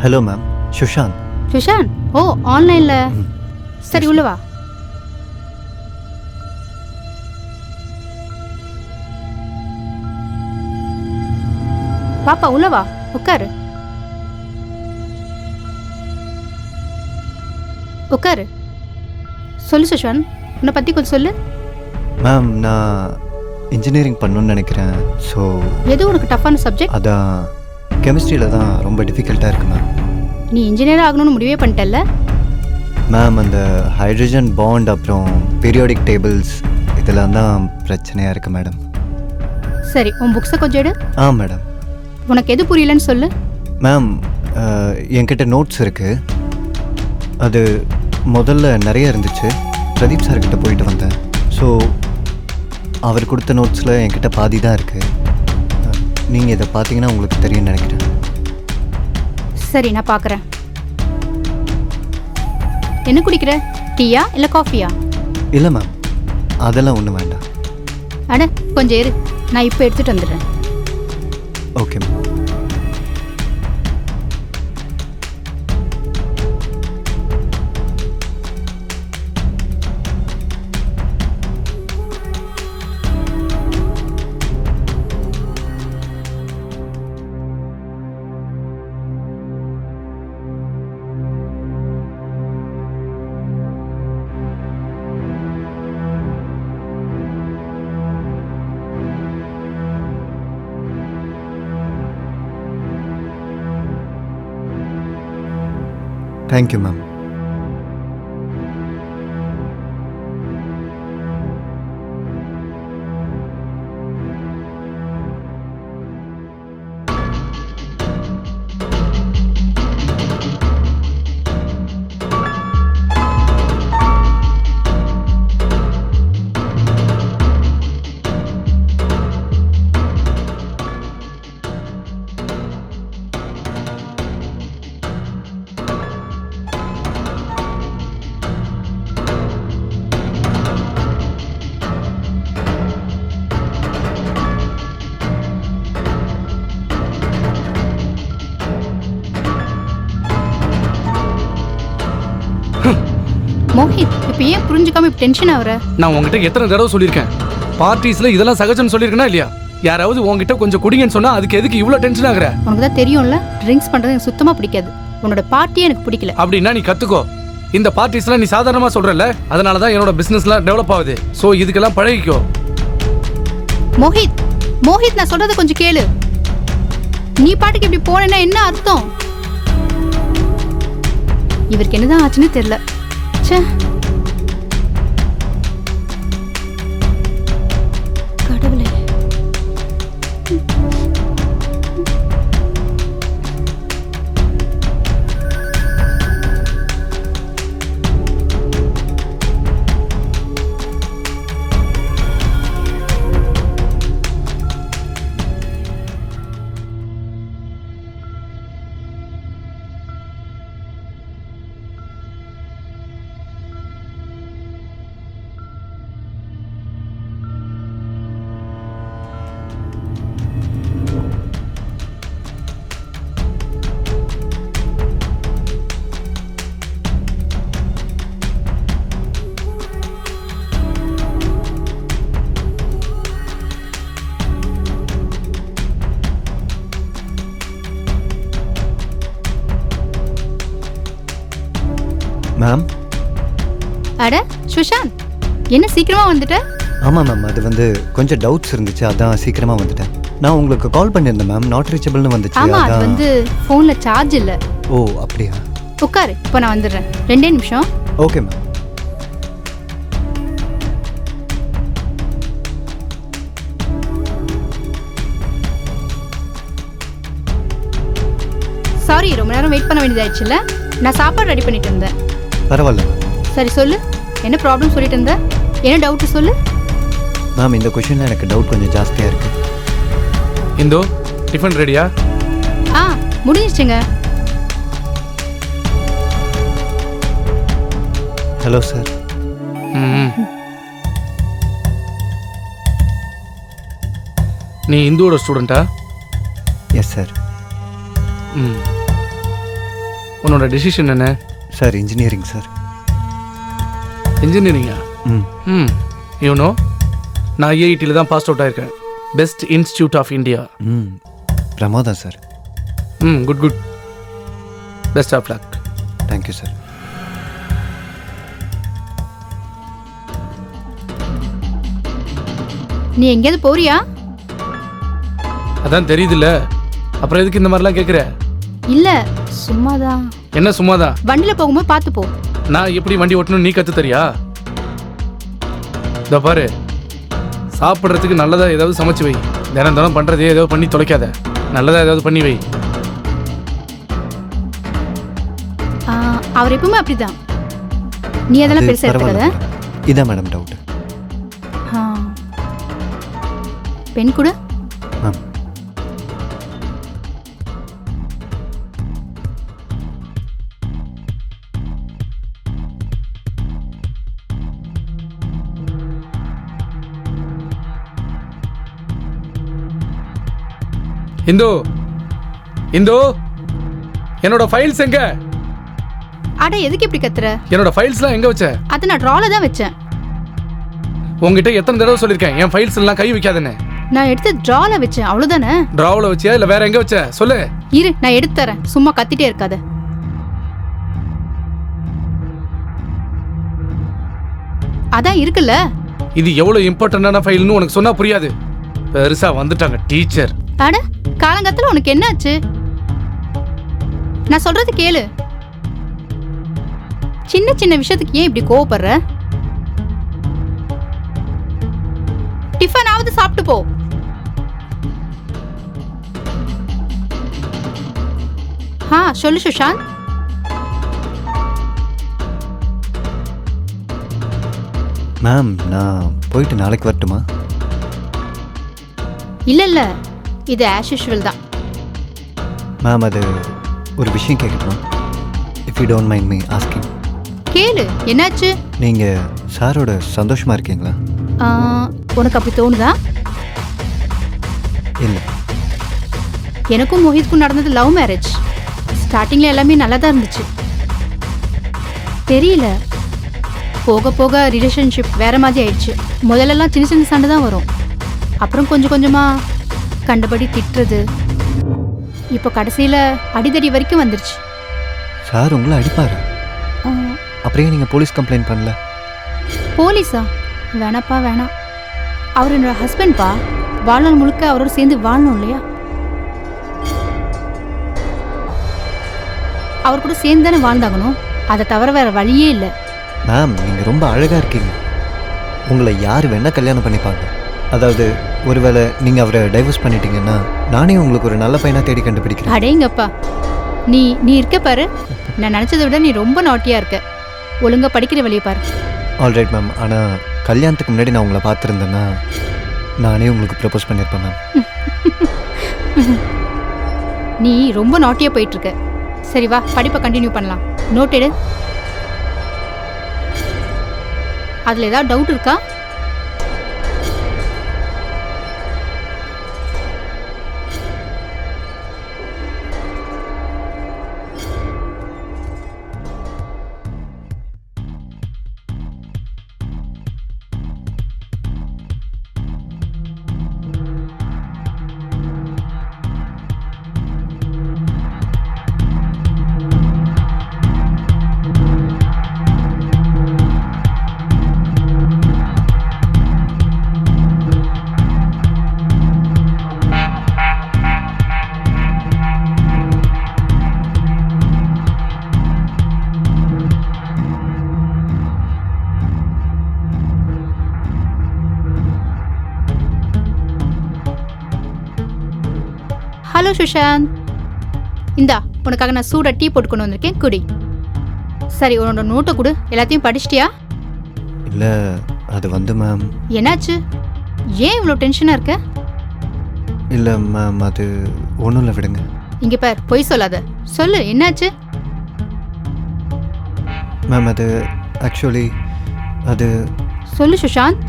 Hello ma'am, Sushant. Sushant, ஓ ஆன்லைன்ல. சரி உள்ள வா. பாப்பா உள்ள வா, உட்காரு உட்காரு. சொல்லு சுஷாந்த், உன்னை பத்தி கொஞ்சம் சொல்லு. மேம், நான் இன்ஜினியரிங் பண்ணணும்னு நினைக்கிறேன். ஸோ எது உனக்கு டஃப்பான சப்ஜெக்ட்? அதான் கெமிஸ்ட்ரியில் தான் ரொம்ப டிஃபிகல்ட்டாக இருக்குது மேம். நீ இன்ஜினியர் ஆகணும்னு முடிவே பண்ணிட்டல்ல? மேம், அந்த ஹைட்ரஜன் பாண்ட் அப்புறம் பீரியாடிக் டேபிள்ஸ் இதெல்லாம் தான் பிரச்சனையாக இருக்குது மேடம். சரி, உன் புக்ஸை கொஞ்சம் எடு. மேடம். உனக்கு எது புரியலன்னு சொல்லு. மேம், என்கிட்ட நோட்ஸ் இருக்குது. அது முதல்ல நிறைய இருந்துச்சு. பிரதீப் சார்கிட்ட போயிட்டு வந்தேன். ஸோ அவர் கொடுத்த நோட்ஸில் என்கிட்ட பாதி தான் இருக்குது. நீங்கள் இதை பார்த்தீங்கன்னா உங்களுக்கு தெரியும்னு நினைக்கிறேன். சரி, நான் பார்க்குறேன். என்ன குடிக்கிற? டீயா இல்லை காஃபியா? இல்லை மேம், அதெல்லாம் ஒன்றும் வேண்டாம். அட கொஞ்சம் இரு, நான் இப்போ எடுத்துகிட்டு வந்துடுறேன். Okay ma'am. Thank you ma'am. Mohit, இப்போ ஏன் புரிஞ்சுக்காம இப்போ டென்ஷன் ஆகுற? நான் உங்ககிட்ட எத்தனை தடவை சொல்லியிருக்கேன், பார்ட்டிஸ்ல இதெல்லாம் சகஜம்னு சொல்லியிருக்கேனா இல்லையா? யாராவது உங்ககிட்ட கொஞ்சம் குடிங்கன்னு சொன்னா அதுக்கு எதுக்கு இவ்வளோ டென்ஷன் ஆகுற? உனக்கு தான் தெரியும்ல, ட்ரிங்க்ஸ் பண்ணுறது எனக்கு சுத்தமாக பிடிக்காது. உன்னோட பார்ட்டியே எனக்கு பிடிக்கல. அப்படின்னா நீ கத்துக்கோ. இந்த பார்ட்டிஸ்லாம் நீ சாதாரணமாக சொல்றல, அதனால தான் என்னோட பிசினஸ்லாம் டெவலப் ஆகுது. ஸோ இதுக்கெல்லாம் பழகிக்கோ. மோஹித், மோஹித், நான் சொல்றதை கொஞ்சம் கேளு. நீ பாட்டுக்கு இப்படி போனேன்னா என்ன அர்த்தம்? இவருக்கு என்னதான் ஆச்சுன்னு தெரியல. ச்சே, கடவுளே. மேம். அட சுஷாந்த், என்ன சீக்கிரமா வந்துட்ட? ஆமாம் மேம், அது வந்து கொஞ்சம் டவுட்ஸ் இருந்துச்சு, அதான் சீக்கிரமாக வந்துட்டேன். நான் உங்களுக்கு கால் பண்ணியிருந்தேன் மேம், நாட் ரீச்சபிள்னு வந்துச்சு. ஆமா, அது வந்து ஃபோன்ல சார்ஜ் இல்ல. ஓ அப்படியா? உட்காரு, இப்போ நான் வந்துடுறேன். 2 நிமிஷம். Okay ma'am. சாரி, ரொம்ப நேரம் வெயிட் பண்ண வேண்டியதாயிடுச்சுல்ல. நான் சாப்பாடு ரெடி பண்ணிட்டு இருந்தேன். பரவாயில்ல மேம். சரி சொல்லு, என்ன ப்ராப்ளம் சொல்லிட்டு இருந்த? என்ன டவுட் சொல்லு. மேம், இந்த கொஷனில் எனக்கு டவுட் கொஞ்சம் ஜாஸ்தியாக இருக்குது. இந்தோ டிஃபன் ரெடியா? முடிஞ்சிச்சுங்க. Hello sir. நீ இந்துவோட ஸ்டூடெண்ட்டா? Yes sir. உன்னோட டெசிஷன் என்ன? Sir engineering sir. இன்ஜினியரிங்கா? ம். ம். யூனோ நான் ஐஐடியில் தான் பாஸ் அவுட் ஆயிருக்கேன். Best institute of India. ம். பிரமாதம் சார். ம். Good good. Best of luck. Thank you sir. நீ எங்கேயாவது போறியா? அதான் தெரியுதுல்ல, அப்புறம் எதுக்கு இந்த மாதிரிலாம் கேட்குற? இல்ல சும்மாதான். என்ன சும்மாதான்? வண்டியில போகும்போது பார்த்து போ. நான் எப்படி வண்டி ஓட்டணும் நீ கற்று தரியா? இதோ பாரு, சாப்பிட்றதுக்கு நல்லதா ஏதாவது சமைச்சு வை. தினம் தினம் பண்ணுறதே ஏதாவது பண்ணி தொலைக்காத. நல்லதா ஏதாவது பண்ணி வை. அவர் எப்பவுமே அப்படிதான். நீ அதெல்லாம் அது பெருசா பரவாயில்ல எடுத்துக்காத. மேடம். இதான் மேடம் டவுட். பெண் கூட மேம். இந்து, இந்து, என்னோட ஃபைல்ஸ் எங்க? அட எதுக்கு இப்படி கத்துற? என்னோட ஃபைல்ஸ்லாம் எங்க வச்ச? அதை நான் ட்ரால தான் வச்சேன். உங்ககிட்ட எத்தனை தடவை சொல்லியிருக்கேன் என் ஃபைல்ஸ் எல்லாம் கை வைக்காதேன்னு? நான் எடுத்து ட்ரால வச்சேன், அவ்வளவுதானே. டிராவில் வச்சியா இல்லை வேற எங்க வச்ச சொல்லு. இரு நான் எடுத்து தரேன், சும்மா கத்திட்டே இருக்காத. அதான் இருக்குல்ல. இது எவ்வளவு இம்பார்ட்டன்டான ஃபைல்னு உனக்கு சொன்னா புரியாது. பெருசா வந்துட்டாங்க டீச்சர். அட காலங்கத்துல உனக்கு என்னாச்சு? நான் சொல்றது கேளு. சின்ன சின்ன விஷயத்துக்கு ஏன் இப்படி கோவப்படுற? டிஃபனாவது சாப்பிட்டு போ. சொல்லு சுஷாந்த். மேம் நான் போயிட்டு நாளைக்கு வரட்டுமா? இல்ல இல்ல, இது ஆஸ் யூஷுவல் தான். மேம் அது ஒரு விஷயம் கேட்கட்டுமா? If you don't mind me asking. கேளு, என்னாச்சு? நீங்கள் சாரோட சந்தோஷமாக இருக்கீங்களா? உனக்கு அப்படி தோணுதா? இல்லை. எனக்கும் மோஹித்க்கும் நடந்தது லவ் மேரேஜ். ஸ்டார்டிங்கில் எல்லாமே நல்லா தான் இருந்துச்சு. தெரியல, போக போக ரிலேஷன்ஷிப் வேற மாதிரி ஆயிடுச்சு. முதல்லலாம் சின்ன சின்ன சண்டை தான் வரும். அப்புறம் கொஞ்சம் கொஞ்சமாக கண்டபடி திட்டுறது, இப்போ கடைசியில் அடிதடி வரைக்கும் வந்துருச்சு. சார் உங்களை அடிப்பாரு? அப்படியே நீங்கள் போலீஸ் கம்ப்ளைண்ட் பண்ணல? போலீஸா? வேணாப்பா வேணாம். அவர் என்னோட ஹஸ்பண்ட்பா. வாழ்நாள் முழுக்க அவரோட சேர்ந்து வாழணும் இல்லையா? அவர் கூட சேர்ந்து தானே வாழ்ந்தாகணும். அதை தவிர வேற வழியே இல்லை. மேம் நீங்கள் ரொம்ப அழகாக இருக்கீங்க. உங்களை யார் வேணால் கல்யாணம் பண்ணிப்பாங்க. அதாவது ஒருவேளை நீங்கள் அவரை டைவர்ஸ் பண்ணிட்டீங்கன்னா நானே உங்களுக்கு ஒரு நல்ல பையனாக தேடி கண்டுபிடிக்கிறேன். அடேங்கப்பா, நீ நீ இருக்க பாரு. நான் நினச்சதை விட நீ ரொம்ப நாட்டியாக இருக்க. ஒழுங்கா படிக்கிற வழியை பாரு. Alright ma'am. ஆனால் கல்யாணத்துக்கு முன்னாடி நான் உங்களை பார்த்துருந்தேன்னா நானே உங்களுக்கு ப்ரப்போஸ் பண்ணியிருப்பேன் மேம். நீ ரொம்ப நாட்டியாக போயிட்டுருக்க. சரி வா, படிப்பை கண்டினியூ பண்ணலாம். நோட் எடு. அதில் ஏதாவது டவுட் இருக்கா? ஹலோ சுஷாந்த், இந்தா உனக்காக நான் சூடாக டீ போட்டு கொண்டு வந்திருக்கேன், குடி. சரி, உன்னோட நோட்டை கொடு. எல்லாத்தையும் படிச்சிட்டியா? இல்லை அது வந்து மேம். என்னாச்சு? ஏன் இவ்வளோ டென்ஷனாக இருக்க? இல்லை மேம் அது ஒன்றும் இல்லை, விடுங்க. இங்கே பார், பொய் சொல்லாத. சொல்லு, என்னாச்சு? மேம் அது ஆக்சுவலி அது சொல்லு சுஷாந்த்.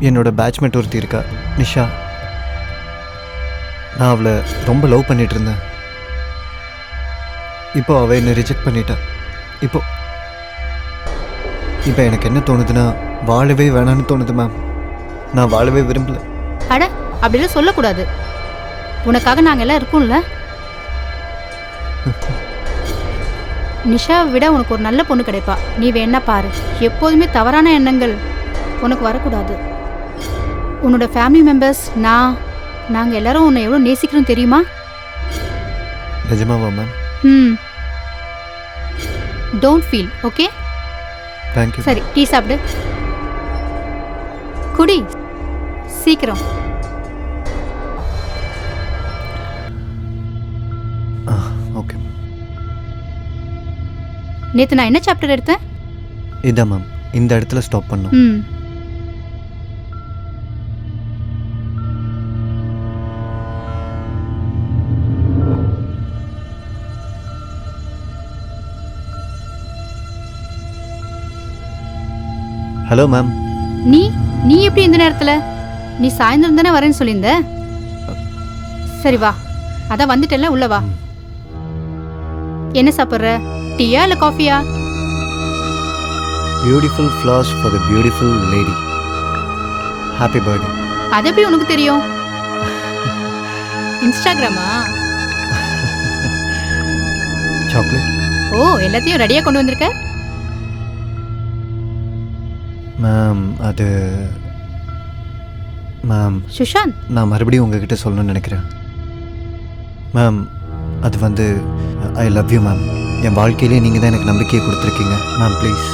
என்னோட பேட்ச்மேட் ஒருத்தி இருக்கா, நிஷா. நான் அவளை ரொம்ப லவ் பண்ணிட்டு இருந்தேன். இப்போ அவள் என்னை ரிஜெக்ட் பண்ணிட்டா. இப்போ இப்போ எனக்கு என்ன தோணுதுன்னா வாழவே வேணான்னு தோணுது மேம். நான் வாழவே விரும்பல. அட அப்படிலாம் சொல்லக்கூடாது. உனக்காக நாங்கள் எல்லாம் இருக்கோம்ல. நிஷாவை விட உனக்கு ஒரு நல்ல பொண்ணு கிடைப்பா. நீ வேணா பாரு. எப்போதுமே தவறான எண்ணங்கள் உனக்கு வரக்கூடாது. உன்னோட ஃபேமிலி மெம்பர்ஸ், நாங்கள் எல்லாரும் உன்னை எவ்வளோ நேசிக்கிறோம் தெரியுமா? நிஜமாவா ma'am? Don't feel, okay? Thank you. சரி, டீ சாப்பிடு. குடி சீக்கிரம். ஓகே. நேற்று நான் என்ன சாப்டர் எடுத்தேன்? இதான் மேம், இந்த இடத்துல ஸ்டாப் பண்ணோம். Hello ma'am. நீ எப்படி இந்த நேரத்துல? நீ சாயந்தரம் தானே வரேன்னு சொல்லியிருந்த. சரி வா, அதான் வந்துட்டல, உள்ள வா. என்ன சாப்பிட்ற? டீயா இல்ல காஃபியா? Beautiful flowers for the beautiful lady. Happy birthday. அது எப்படி உனக்கு தெரியும்? இன்ஸ்டாகிராமா? சாக்லேட். ஓ, எல்லாத்தையும் ரெடியா கொண்டு வந்திருக்க? மேம் அது மேம் சுஷாந்த், நான் மறுபடியும் உங்ககிட்ட சொல்லணும்னு நினைக்கிறேன் மேம். அது வந்து ஐ லவ் யூ மேம். என் வாழ்க்கையிலே நீங்கள் தான் எனக்கு நம்பிக்கையை கொடுத்துருக்கீங்க மேம். ப்ளீஸ்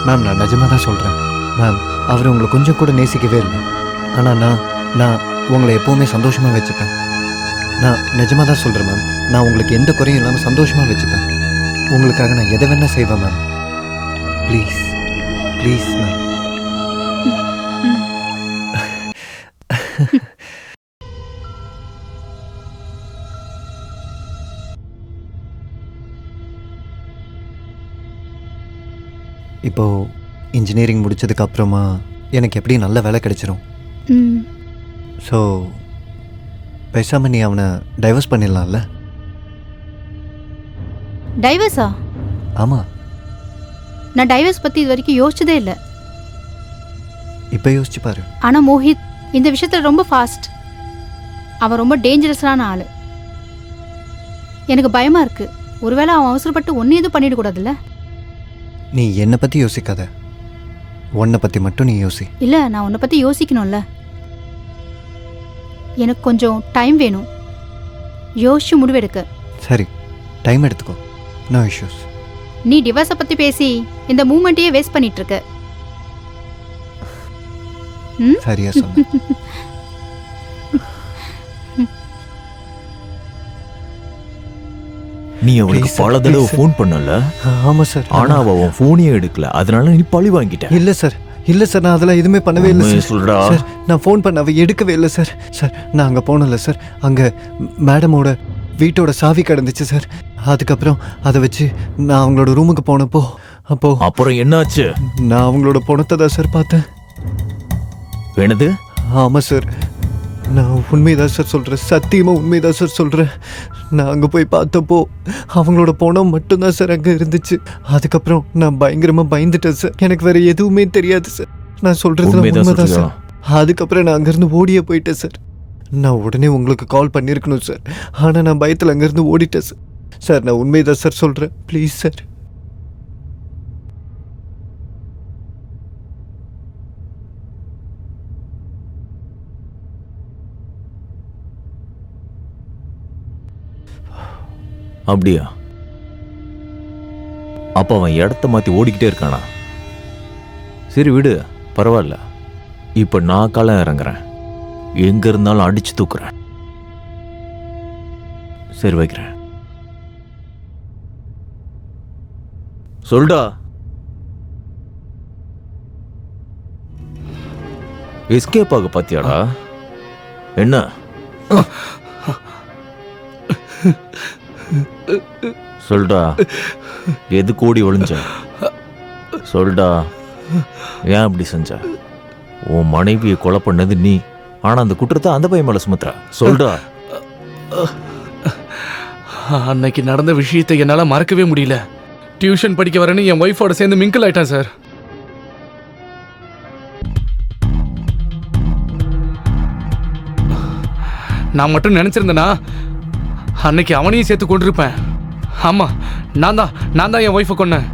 மேம், நான் நிஜமாக தான் சொல்கிறேன் மேம். அவர் உங்களை கொஞ்சம் கூட நேசிக்கவே இல்லை. ஆனால் நான் உங்களை எப்போவுமே சந்தோஷமாக வச்சுப்பேன். நான் நிஜமாக தான் சொல்கிறேன் மேம். நான் உங்களுக்கு எந்த குறையும் இல்லாமல் சந்தோஷமாக வச்சுப்பேன். உங்களுக்காக நான் எதை வேணால் செய்வேன் மேம். Please please ma'am. இப்போது இன்ஜினியரிங் முடித்ததுக்கு அப்புறமா எனக்கு எப்படி நல்ல வேலை கிடைச்சிரும். ஸோ பேசாமல் நீ அவனை டைவர்ஸ் பண்ணிடலாம்ல? டைவர்ஸா? ஆமாம். நான் டைவர்ஸ் பற்றி இது வரைக்கும் யோசிச்சதே இல்லை. இப்போ யோசிச்சு பாரு. ஆனால் மோஹித் இந்த விஷயத்தில் ரொம்ப ஃபாஸ்ட். அவன் ரொம்ப டேஞ்சரஸான ஆள். எனக்கு பயமாக இருக்கு. ஒருவேளை அவன் அவசரப்பட்டு ஒன்று எதுவும் பண்ணிடக்கூடாதுல்ல? நீ என்னை பற்றி யோசிக்காத, உன்னை பற்றி மட்டும் நீ யோசி. இல்லை, நான் உன்னை பற்றி யோசிக்கணும்ல. எனக்கு கொஞ்சம் டைம் வேணும் யோசிச்சு முடிவெடுக்க. சரி, டைம் எடுத்துக்கோ, நோ இஷ்யூஸ். நீ டிவோர்ஸை பற்றி பேசி இந்த மூமெண்ட்டையே வேஸ்ட் பண்ணிட்டு இருக்க. சரியா சொன்ன. நீ அவளுக்கு பல தடவை ஃபோன் பண்ணல? ஆமா சார். ஆனா அவ உன் ஃபோனையே எடுக்கல, அதனால நீ பழி வாங்கிட்ட. இல்ல சார், இல்ல சார், நான் அதெல்லாம் எதுவுமே பண்ணவே இல்லை சார். சொல்றா. சார், நான் ஃபோன் பண்ண அவ எடுக்கவே இல்லை சார். சார், நான் அங்கே போனல சார். அங்கே மேடமோட வீட்டோட சாவி கிடந்துச்சு சார். அதுக்கப்புறம் அதை வச்சு நான் அவங்களோட ரூமுக்கு போனப்போ அப்புறம் என்னாச்சு? நான் அவங்களோட பணத்தை தான் சார் பார்த்தேன். என்னது? ஆமாம் சார், நான் உண்மைதான் சார் சொல்கிறேன். சத்தியமாக உண்மைதான் சார் சொல்கிறேன். நான் அங்கே போய் பார்த்தப்போ அவங்களோட பணம் மட்டும்தான் சார் அங்கே இருந்துச்சு. அதுக்கப்புறம் நான் பயங்கரமாக பயந்துட்டேன் சார். எனக்கு வேறு எதுவுமே தெரியாது சார். நான் சொல்கிறது உண்மைதான் சார். அதுக்கப்புறம் நான் அங்கேருந்து ஓடியே போயிட்டேன் சார். நான் உடனே உங்களுக்கு கால் பண்ணியிருக்கணும் சார். ஆனால் நான் பயத்தில் அங்கேருந்து ஓடிட்டேன் சார். சார், நான் உண்மைதான் சார் சொல்கிறேன். Please sir. அப்படியா? அப்ப அவன் இடத்த மாத்தி ஓடிக்கிட்டே இருக்கானா? சரி விடு, பரவாயில்ல. இப்ப நான் களம் இறங்குறேன். எங்க இருந்தாலும் அடிச்சு தூக்குறேன். சரி வைக்கிறேன். சொல்டா. எஸ்கேப் ஆக பாத்தியாடா? என்ன சொல்டா, எது கூடி ஒளிஞ்ச? சொல்டா, ஏன் அப்படி செஞ்ச? உன் மனைவியை கொலை பண்ணது நீ, ஆனா அந்த குற்றத்தை அந்த பையன் மேல சுமத்துற. சொல்டா. அன்னைக்கு நடந்த விஷயத்தை என்னால் மறக்கவே முடியல. டியூஷன் படிக்க வரேன்னு என் ஒய்ஃபோட சேர்ந்து மிங்கிள் ஆயிட்டேன் சார். நான் மட்டும் நினைச்சிருந்தேனா அன்னைக்கு அவனையும் சேர்த்து கொண்டிருப்பேன். ஆமா, நான் தான் என் ஒய்ஃபை கொன்னேன்.